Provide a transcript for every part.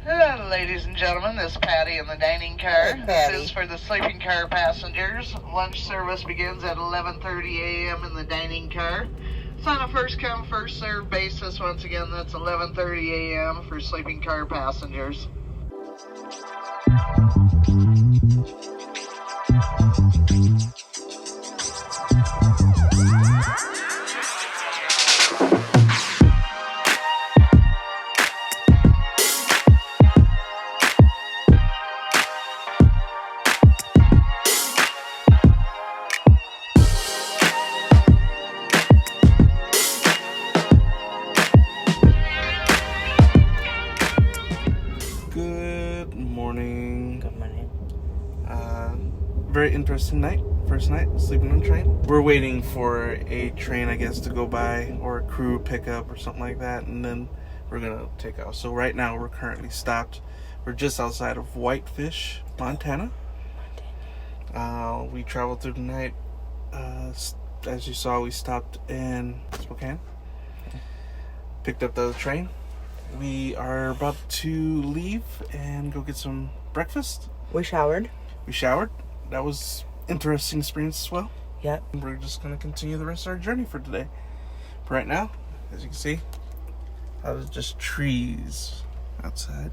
Hello, ladies and gentlemen, this is Patty in the dining car. Hey, Patty. This is for the sleeping car passengers. Lunch service begins at 11:30 a.m. in the dining car. It's on a first-come, first-served basis. Once again, that's 11:30 a.m. for sleeping car passengers. Good morning. Good morning. Very interesting night. First night sleeping on a train. We're waiting for a train, I guess, to go by or a crew pickup or something like that, and then we're gonna take off. So right now we're currently stopped. We're just outside of Whitefish, Montana. We traveled through the night. As you saw, we stopped in Spokane. Picked up the other train. We are about to leave and go get some breakfast. We showered. We showered. That was interesting experience as well. Yep. We're just going to continue the rest of our journey for today. But right now, as you can see, there's just trees outside.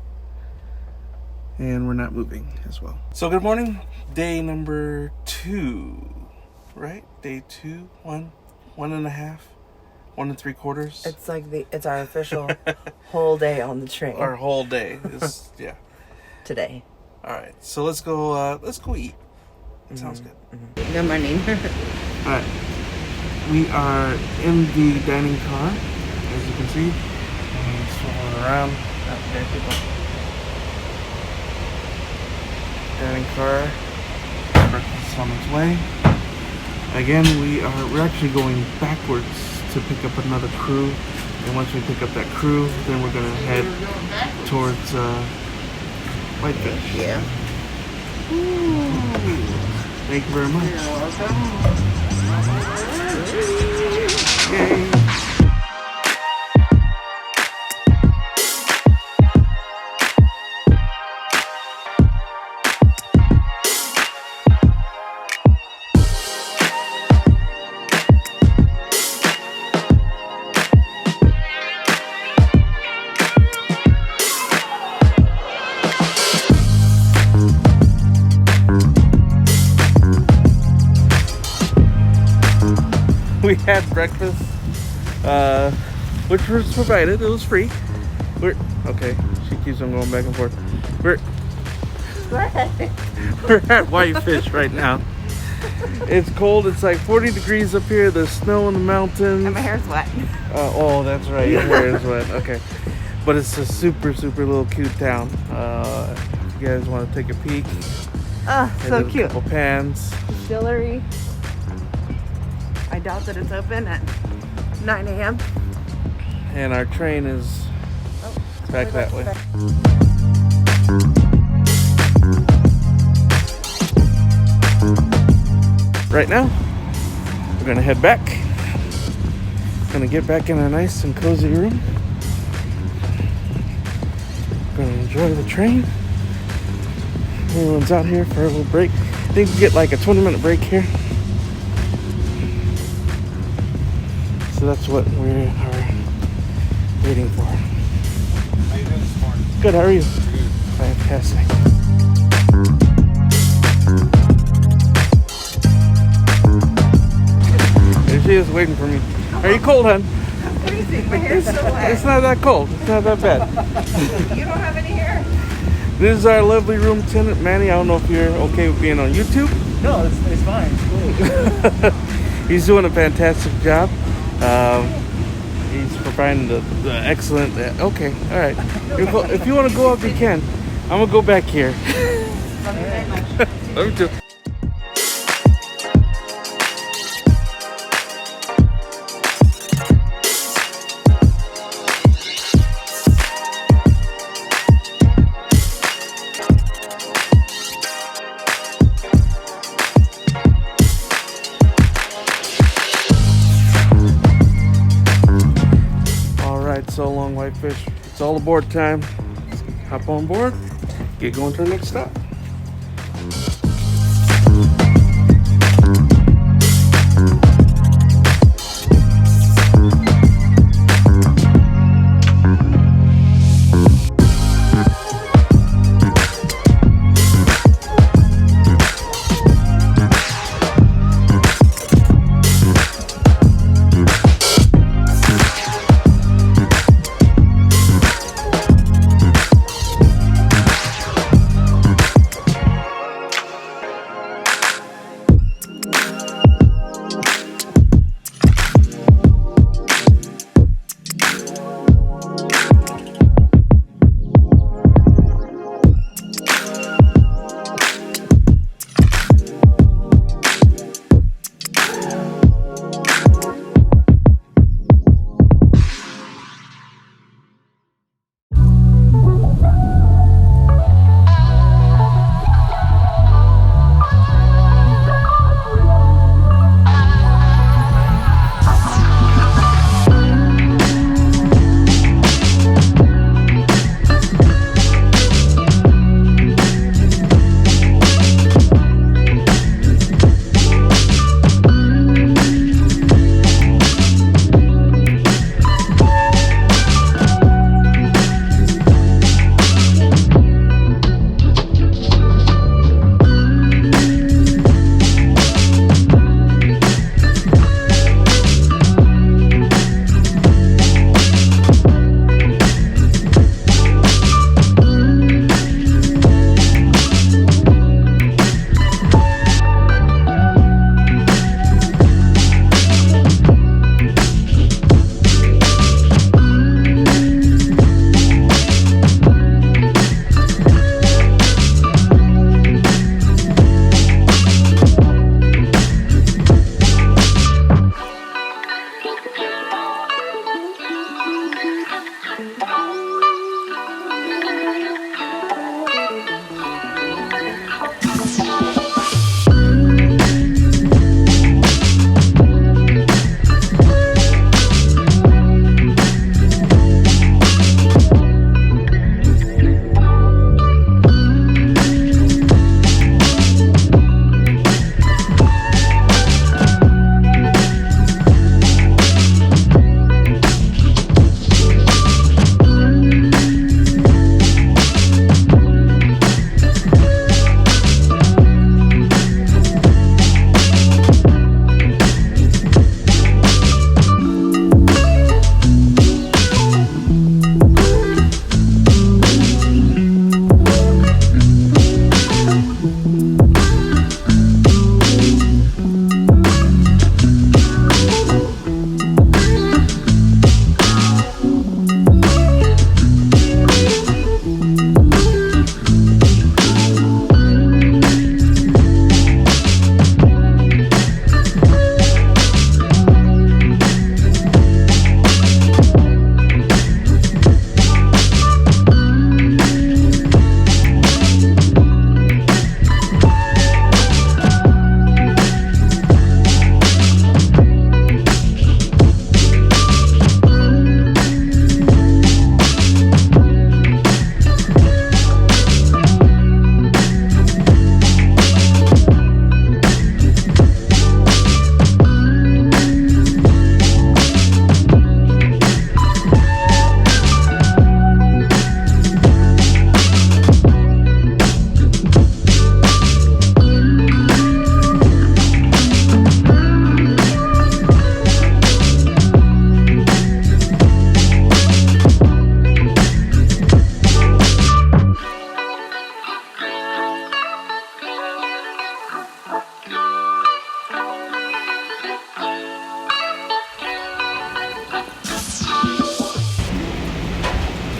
And we're not moving as well. So good morning. Day number 2, right? Day 2, 1.5, 1 3/4. It's like it's our official whole day on the train. Our whole day is, yeah. Today. All right, so let's go eat. Sounds good. Mm-hmm. Good morning. All right, we are in the dining car, as you can see. And swivel around. Oh, there people. Dining car. Breakfast on its way. Again, we're actually going backwards to pick up another crew, and once we pick up that crew, then we're gonna head towards Whitefish. Yeah. Thank you very much. Yay. We had breakfast, which was provided. It was free. Okay. She keeps on going back and forth. We're at Whitefish right now. It's cold. It's like 40 degrees up here. There's snow in the mountains. And my hair's wet. Oh, that's right. Your hair is wet. Okay. But it's a super, super little cute town. If you guys want to take a peek. Oh, so There's cute. A couple pans. Distillery. I doubt that it's open at 9 a.m. And our train is back that way. Right now, we're gonna head back. Gonna get back in a nice and cozy room. Gonna enjoy the train. Everyone's out here for a little break. I think we get like a 20-minute break here. So that's what we are waiting for. How you doing this morning? Good, how are you? Good. Fantastic. There she is waiting for me. Are you cold, hon? I'm freezing. My hair's so wet. It's not that cold. It's not that bad. You don't have any hair? This is our lovely room attendant, Manny. I don't know if you're okay with being on YouTube. No, it's fine. It's cool. He's doing a fantastic job. He's providing the excellent. Okay, all right. If you want to go up, you can. I'm gonna go back here. Love you very much. Love you too. So long, Whitefish. It's all aboard time. hop on board, get going to our next stop.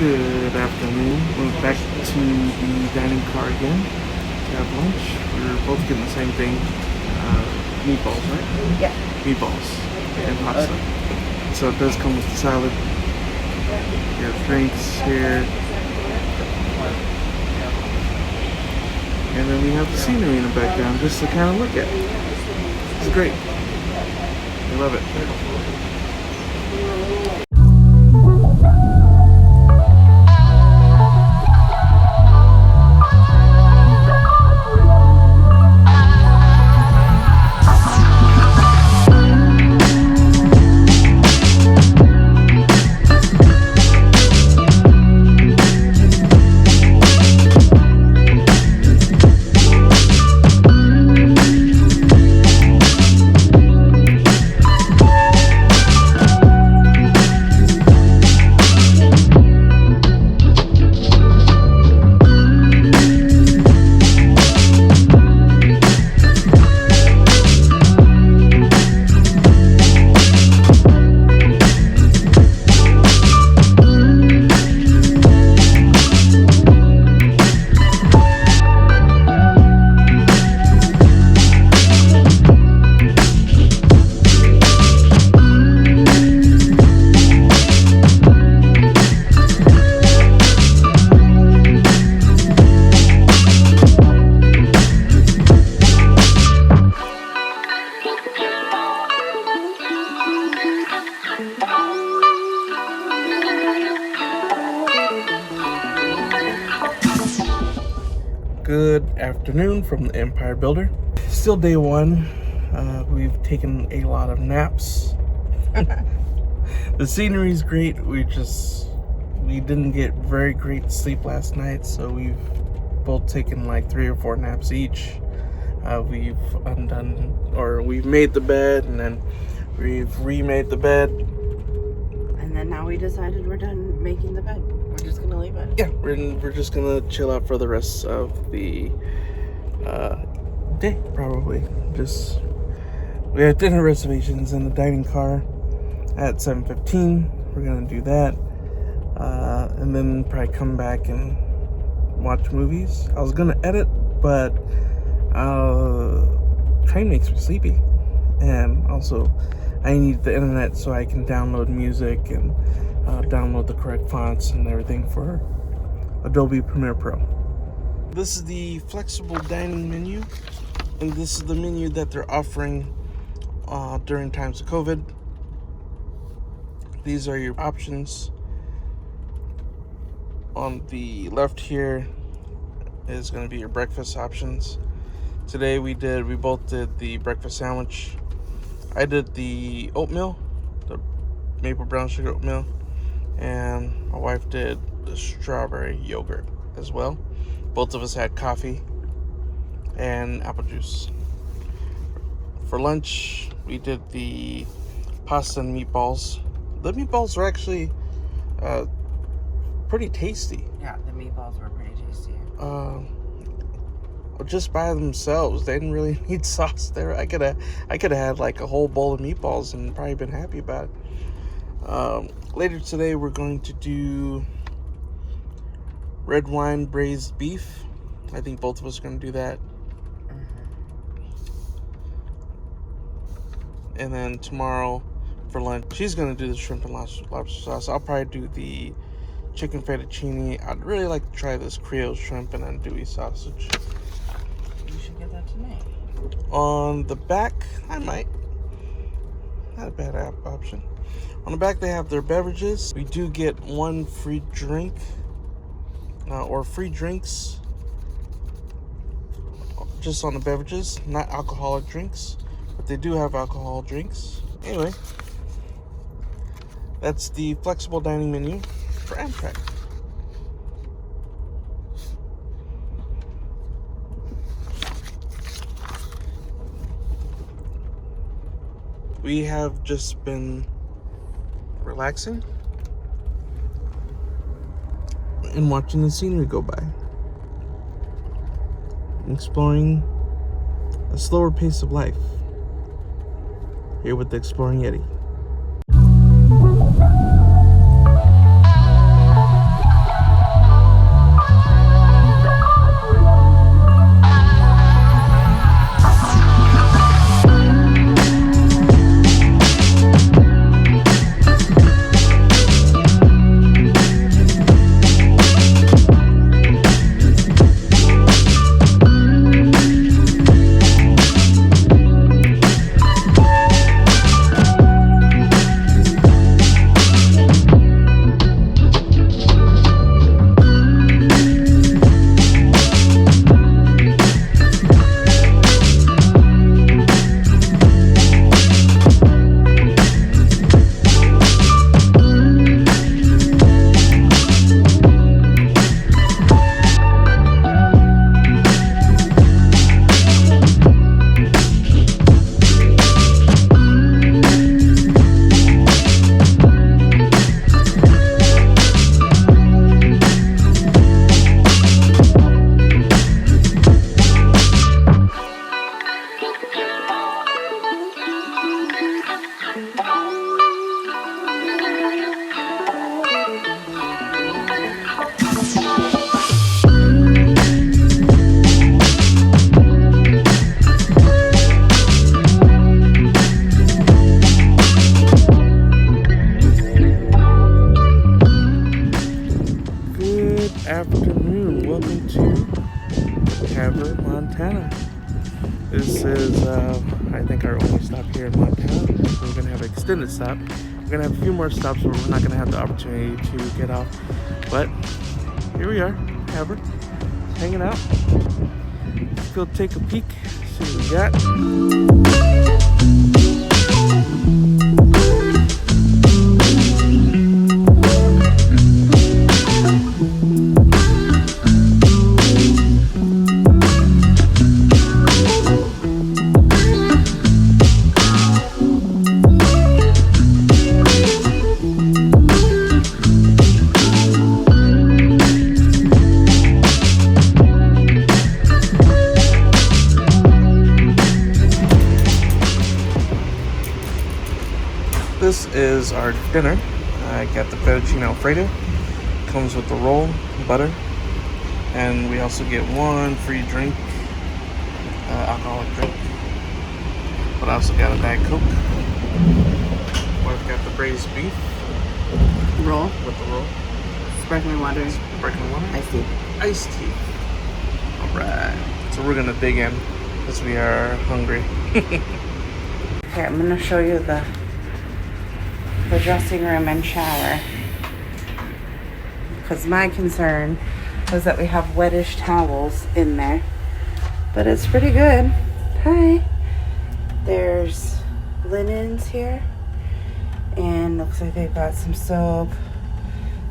Good afternoon. We're back to the dining car again to have lunch. We're both getting the same thing. Meatballs, right? Yeah. Meatballs and pasta. So it does come with the salad. You have drinks here. And then we have the scenery in the background just to kind of look at. It's great. I love it. Good afternoon from the Empire Builder. Still day one. We've taken a lot of naps. The scenery's great. We didn't get very great sleep last night, so we've both taken like 3 or 4 naps each. We've made the bed, and then we've remade the bed. And then now we decided we're done making the bed. We're just gonna leave it. Yeah, we're just gonna chill out for the rest of the day, probably. We have dinner reservations in the dining car at 7:15. We're gonna do that, and then probably come back and watch movies. I was gonna edit, but train makes me sleepy, and also I need the internet so I can download music and download the correct fonts and everything for Adobe Premiere Pro. This is the flexible dining menu, and this is the menu that they're offering during times of COVID. These are your options. On the left here is going to be your breakfast options. Today we both did the breakfast sandwich. I did the oatmeal, the maple brown sugar oatmeal, and my wife did the strawberry yogurt as well. Both of us had coffee and apple juice. For lunch, we did the pasta and meatballs. The meatballs were actually pretty tasty. Yeah, the meatballs were pretty tasty. Just by themselves, they didn't really need sauce there. I could have had like a whole bowl of meatballs and probably been happy about it. Later today, we're going to do red wine braised beef. I think both of us are going to do that. And then tomorrow for lunch, she's going to do the shrimp and lobster sauce. I'll probably do the chicken fettuccine. I'd really like to try this Creole shrimp and andouille sausage. You should get that tonight. On the back, I might. Not a bad option. On the back, they have their beverages. We do get one free drink, or free drinks, just on the beverages, not alcoholic drinks, but they do have alcohol drinks. Anyway, that's the flexible dining menu for Amtrak. We have just been relaxing and watching the scenery go by, exploring a slower pace of life here with the Exploring Yeti. Afternoon, welcome to Havre, Montana. This is, I think, our only stop here in Montana. We're going to have an extended stop. We're going to have a few more stops where we're not going to have the opportunity to get off. But here we are, Havre, hanging out. let's go take a peek, see what we got. This is our dinner. I got the fettuccine alfredo. Comes with the roll, butter, and we also get one free drink, alcoholic drink. But I also got a Diet Coke. I've got the braised beef Roll. with the roll. Sparkling water. Sparkling water. Iced tea. Iced tea. Alright. So we're gonna dig in because we are hungry. Okay, I'm gonna show you the dressing room and shower. Because my concern was that we have wettish towels in there. But it's pretty good. Hi. There's linens here. And looks like they've got some soap,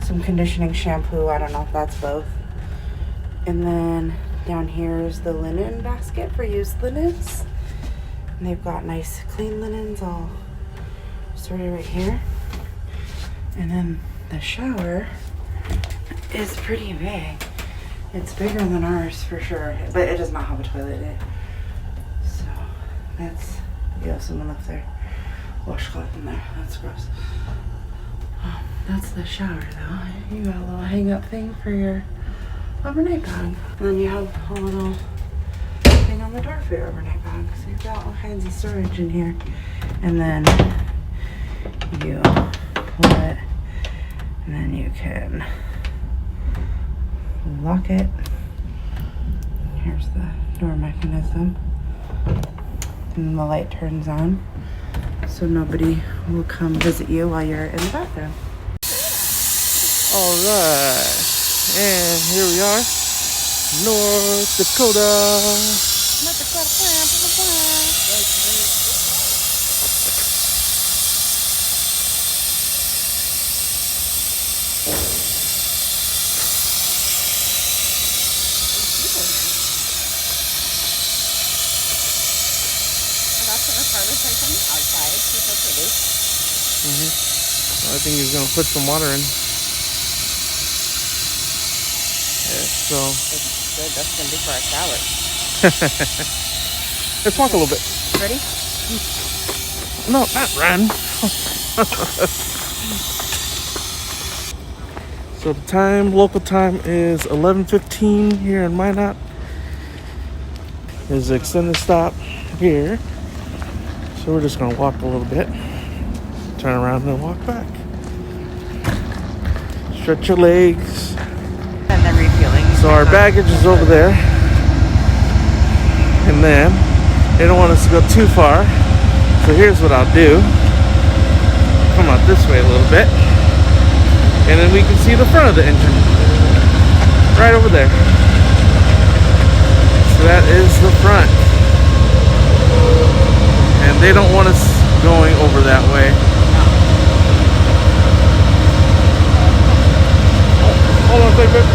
some conditioning shampoo. I don't know if that's both. And then down here is the linen basket for used linens. And they've got nice clean linens all sorted right here. And then the shower is pretty big. It's bigger than ours for sure, but it does not have a toilet in it. So that's, yeah, someone left their washcloth in there. That's gross. That's the shower though. You got a little hang up thing for your overnight bag. And then you have a little thing on the door for your overnight bag. So you've got all kinds of storage in here. And then you pull it, and then you can lock it. Here's the door mechanism. And the light turns on so nobody will come visit you while you're in the bathroom. Alright. And here we are. North Dakota. I think he's gonna put some water in. Yeah, so It's good. That's gonna be for our shower. let's walk a little bit. Ready? No, not run. So the time, local time is 11:15 here in Minot. There's an extended stop here. So we're just gonna walk a little bit, turn around and walk back. Stretch your legs. And then refueling. So our baggage is over there. And then they don't want us to go too far. So here's what I'll do. Come out this way a little bit. And then we can see the front of the engine. Right over there. So that is the front. And they don't want us going over that way. Hold on a second.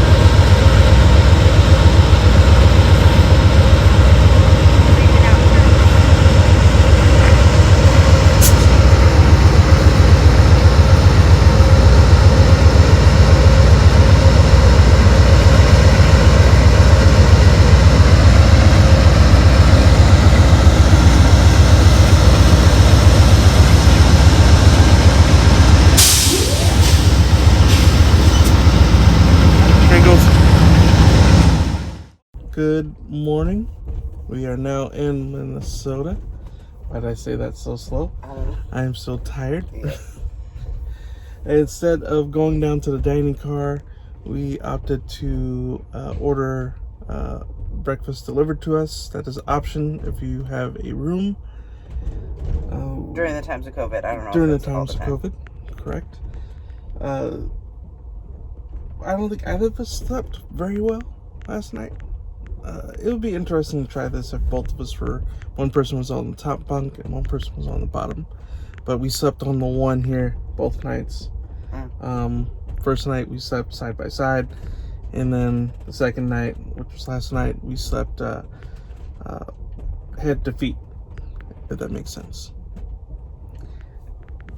Good morning. We are now in Minnesota. Why did I say that so slow? I am so tired. Instead of going down to the dining car, we opted to order breakfast delivered to us. That is an option if you have a room. During the times of COVID, I don't know. During the times of COVID, correct. I don't think either of us slept very well last night. it would be interesting to try this if both of us were, one person was on the top bunk and one person was on the bottom. But we slept on the one here both nights. First night we slept side by side, and then the second night, which was last night, we slept head to feet, if that makes sense.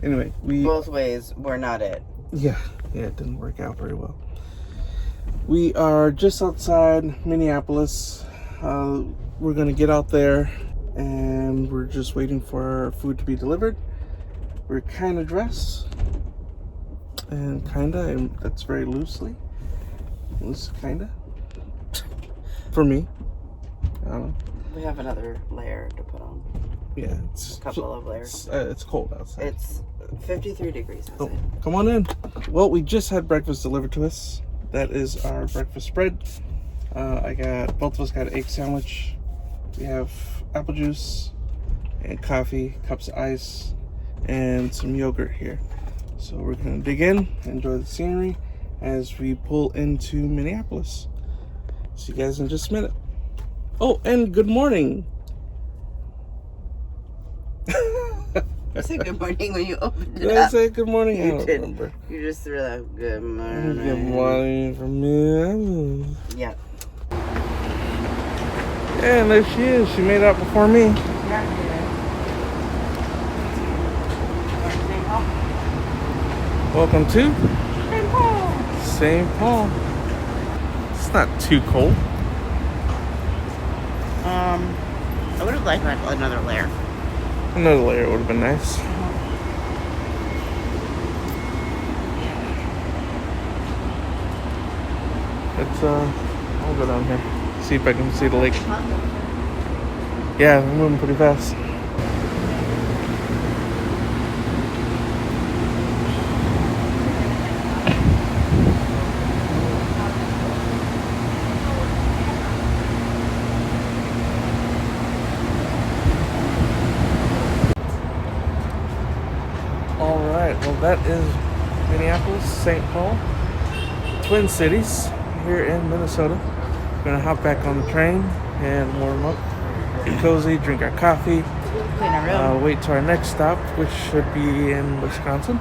Anyway, both ways were not it. Yeah, it didn't work out very well. We are just outside Minneapolis. We're gonna get out there, and we're just waiting for our food to be delivered. We're kind of dressed, and that's very loose, kinda. For me, I don't know. We have another layer to put on. Yeah, it's a couple of layers. It's cold outside. It's 53 degrees outside. Come on in. Well, we just had breakfast delivered to us. That is our breakfast spread. Both of us got an egg sandwich. We have apple juice and coffee, cups of ice, and some yogurt here. So we're gonna dig in, enjoy the scenery as we pull into Minneapolis. See you guys in just a minute. Oh, and good morning. You said good morning when you opened it Did up. I say good morning? I You don't did. remember. You just threw that good morning. Good morning from me. Yeah. Yeah, and there she is. She made it out before me. Welcome to St. Paul. St. Paul. It's not too cold. I would have liked another layer. Another layer would have been nice. I'll go down here. See if I can see the lake. Yeah, we're moving pretty fast. Alright, well that is Minneapolis, St. Paul, Twin Cities here in Minnesota. We're gonna hop back on the train and warm up, get cozy, drink our coffee, Clean our room. wait to our next stop, which should be in Wisconsin.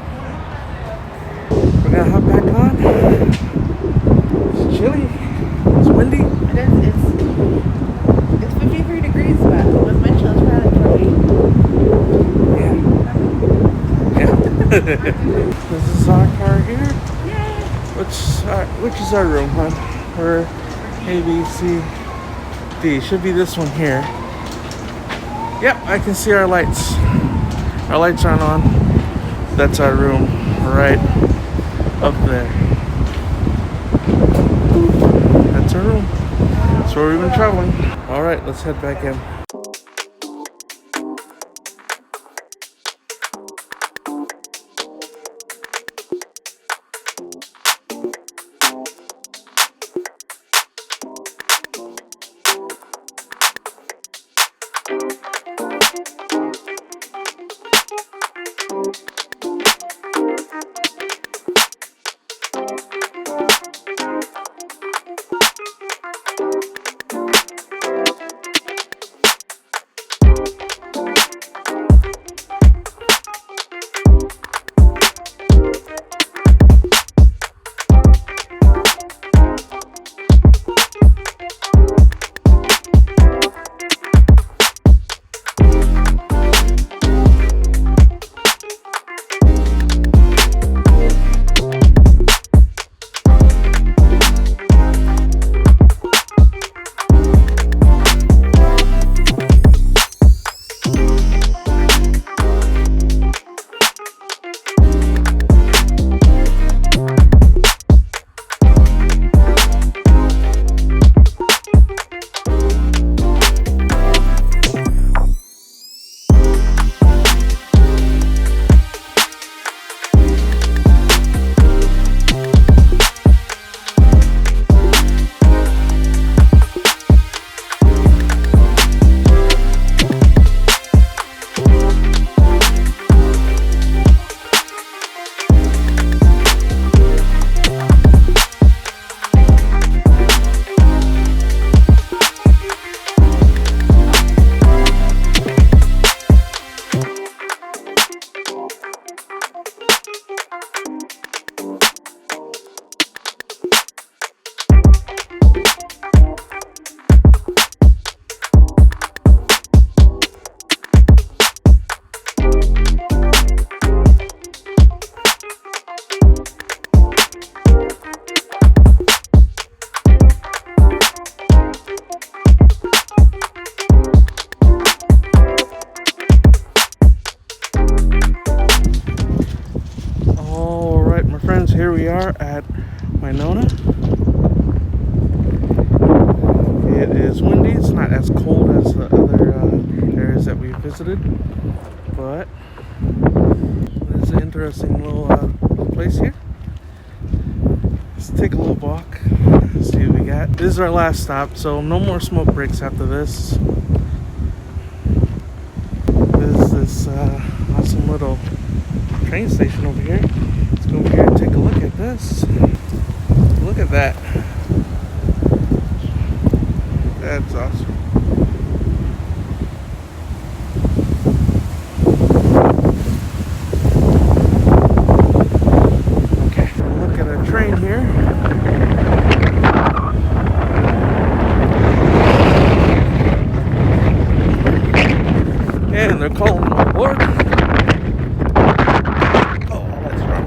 We're gonna hop back on. It's chilly, it's windy. It is. It's 53 degrees, but with wind chill, it's probably 40. Yeah. This is our car here. Yay! Which is our room, hon? We're A, B, C, D. Should be this one here. Yep, I can see our lights. Our lights aren't on. That's our room right up there. That's our room. That's where we've been traveling. Alright, let's head back in. It is windy. It's not as cold as the other areas that we visited, but it's an interesting little place here. Let's take a little walk, see what we got. This is our last stop, so no more smoke breaks after this. There's this awesome little train station over here. Let's go over here and take a look at this. Look at that. That's awesome. Okay, we'll look at our train here. And they're calling them aboard. Oh, that's wrong.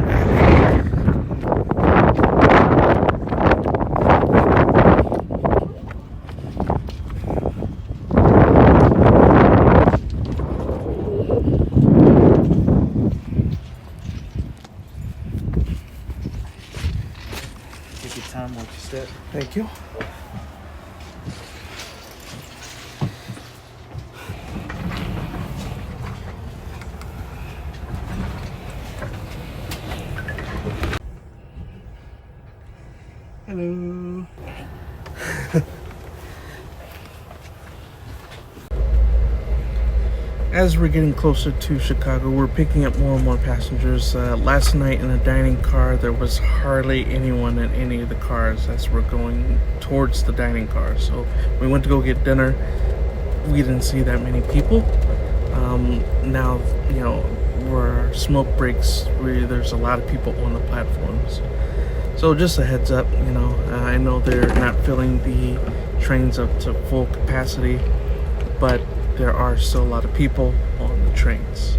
Take your time, watch your step. Thank you. Hello. As we're getting closer to Chicago, we're picking up more and more passengers. Last night in a dining car, there was hardly anyone in any of the cars as we're going towards the dining car. So we went to go get dinner. We didn't see that many people. Now, you know, where smoke breaks, there's a lot of people on the platforms. So just a heads up, you know, I know they're not filling the trains up to full capacity, but there are still a lot of people on the trains.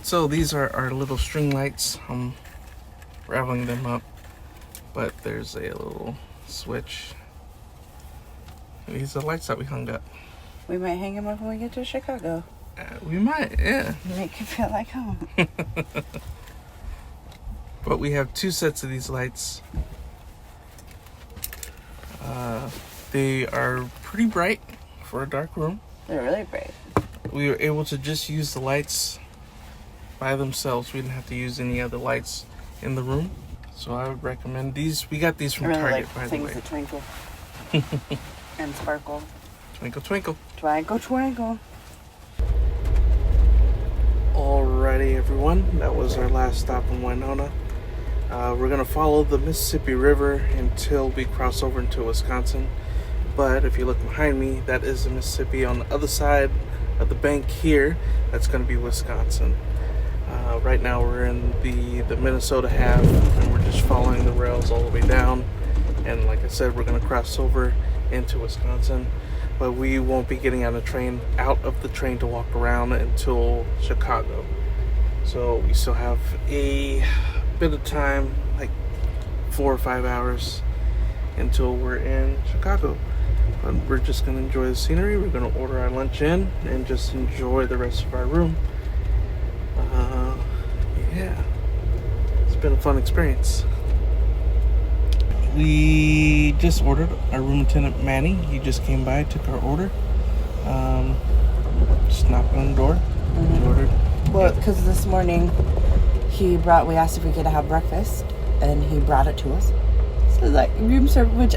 So these are our little string lights. I'm raveling them up, but there's a little switch. These are the lights that we hung up. We might hang them up when we get to Chicago. We might, yeah. Make you feel like home. But we have two sets of these lights. They are pretty bright for a dark room. They're really bright. We were able to just use the lights by themselves. We didn't have to use any other lights in the room. So I would recommend these. We got these from I really Target, like by the things way. that twinkle and sparkle. Twinkle, twinkle. Twinkle, twinkle. Alrighty, everyone. That was our last stop in Winona. We're going to follow the Mississippi River until we cross over into Wisconsin. But if you look behind me, that is the Mississippi. On the other side of the bank here, that's going to be Wisconsin. Right now we're in the Minnesota half, and we're just following the rails all the way down. And like I said, we're going to cross over into Wisconsin. But we won't be getting on the train, out of the train to walk around until Chicago. So we still have a bit of time, like 4 or 5 hours until we're in Chicago. But we're just going to enjoy the scenery. We're going to order our lunch in and just enjoy the rest of our room. Yeah, it's been a fun experience. We just ordered. Our room attendant Manny, he just came by, took our order. Just knocked on the door. He ordered. Well, because this morning we asked if we could have breakfast, and he brought it to us. So like room service, which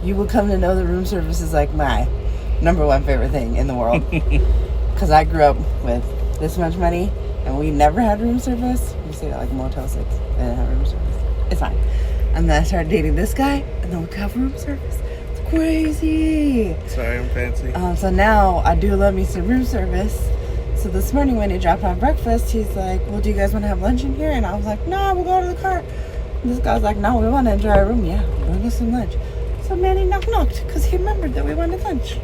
you will come to know the room service is like my number one favorite thing in the world. Because I grew up with this much money, and we never had room service. We stayed at like Motel 6 and didn't have room service. It's fine. And then I started dating this guy, and then we could have room service. It's crazy. Sorry, I'm fancy. So now I do love me some room service. So this morning when he dropped off breakfast, he's like, well, do you guys want to have lunch in here? And I was like, no, we'll go to the car. And this guy's like, no, we want to enjoy our room. Yeah, bring us some lunch. So Manny knocked because he remembered that we wanted lunch.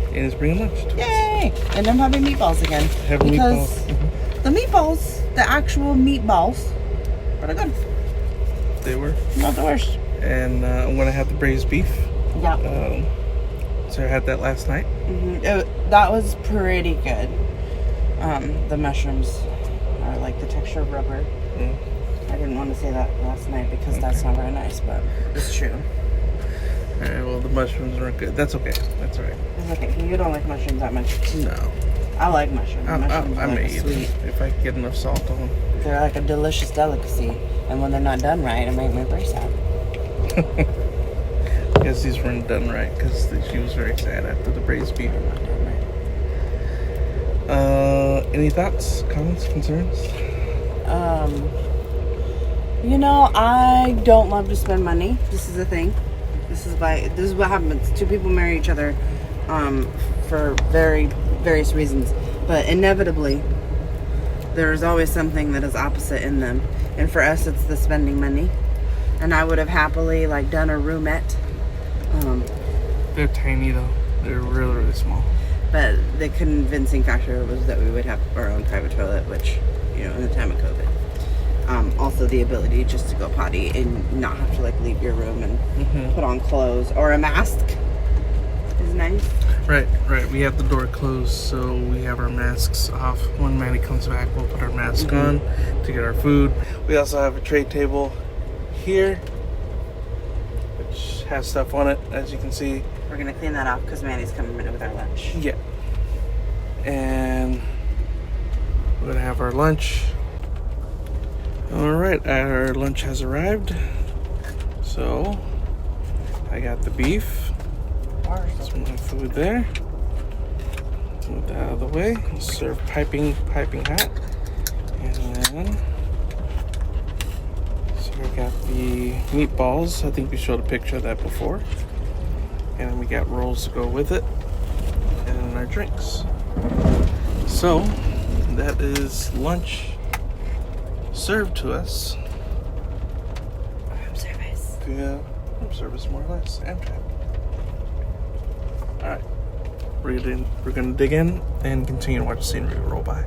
And he's bringing lunch to us. Yay! And I'm having meatballs again. Having because meatballs. the meatballs, the actual meatballs, were good. They were. Not the worst. And I'm going to have the braised beef. Yeah. So I had that last night. That was pretty good. The mushrooms are like the texture of rubber. I didn't want to say that last night because that's not very nice, but it's true. Alright, well, the mushrooms aren't good. That's okay. That's alright. It's okay. You don't like mushrooms that much. No. I like mushrooms. Mushrooms I are may like eat sweet. them if I get enough salt on them. They're like a delicious delicacy. And when they're not done right, it makes me very sad. I guess these weren't done right because she was very sad after the braised beef. They're not done right. Any thoughts, comments, concerns? You know, I don't love to spend money. This is the thing. This is what happens. Two people marry each other for various reasons. But inevitably, there's always something that is opposite in them. And for us, it's the spending money. And I would have happily done a roomette. They're tiny though. They're really, really small. But the convincing factor was that we would have our own private toilet, which, in the time of COVID. Also the ability just to go potty and not have to leave your room and put on clothes or a mask is nice. Right. We have the door closed, so we have our masks off. When Maddie comes back, we'll put our mask on to get our food. We also have a tray table here, which has stuff on it, as you can see. We're gonna clean that off because Manny's coming in with our lunch. Yeah. And we're gonna have our lunch. Alright, our lunch has arrived. So I got the beef. That's my food there. Move that out of the way. Serve piping hot. And then so we got the meatballs. I think we showed a picture of that before. And then we got rolls to go with it. And then our drinks. So that is lunch served to us. Room service. Via room service, more or less. Amtrak. Alright. We're gonna dig in and continue to watch the scenery roll by.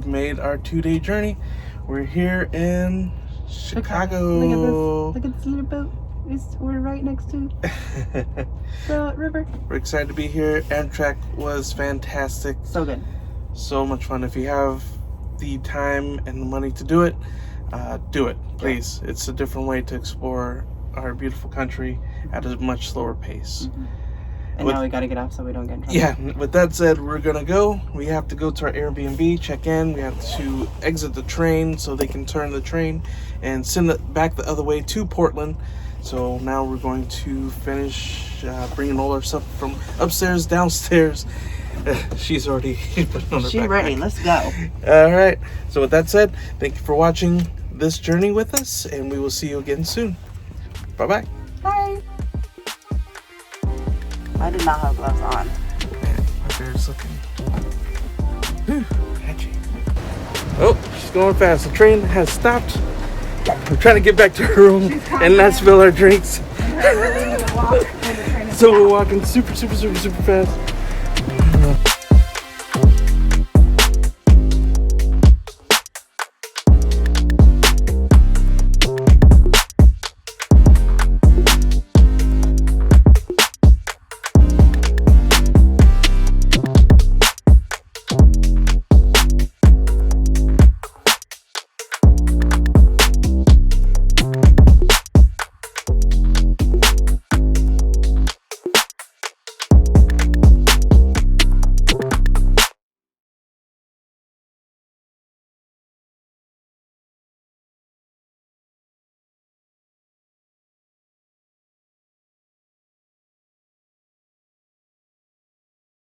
made our 2-day journey. We're here in Chicago. Look at this little boat. We're right next to the river. We're excited to be here. Amtrak was fantastic. So good. So much fun. If you have the time and the money to do it, do it, please. Yeah. It's a different way to explore our beautiful country at a much slower pace. And now we gotta get off so we don't get in trouble. Yeah, with that said, we're gonna go. We have to go to our Airbnb, check in. We have to exit the train so they can turn the train and send it back the other way to Portland. So now we're going to finish bringing all our stuff from upstairs, downstairs. She's already put on her She's backpack. ready. Let's go. All right. So with that said, thank you for watching this journey with us, and we will see you again soon. Bye-bye. Bye. I did not have gloves on. Man, my bear's looking patchy. Oh, she's going fast. The train has stopped. We're trying to get back to her room and not spill our drinks. So we're walking super fast.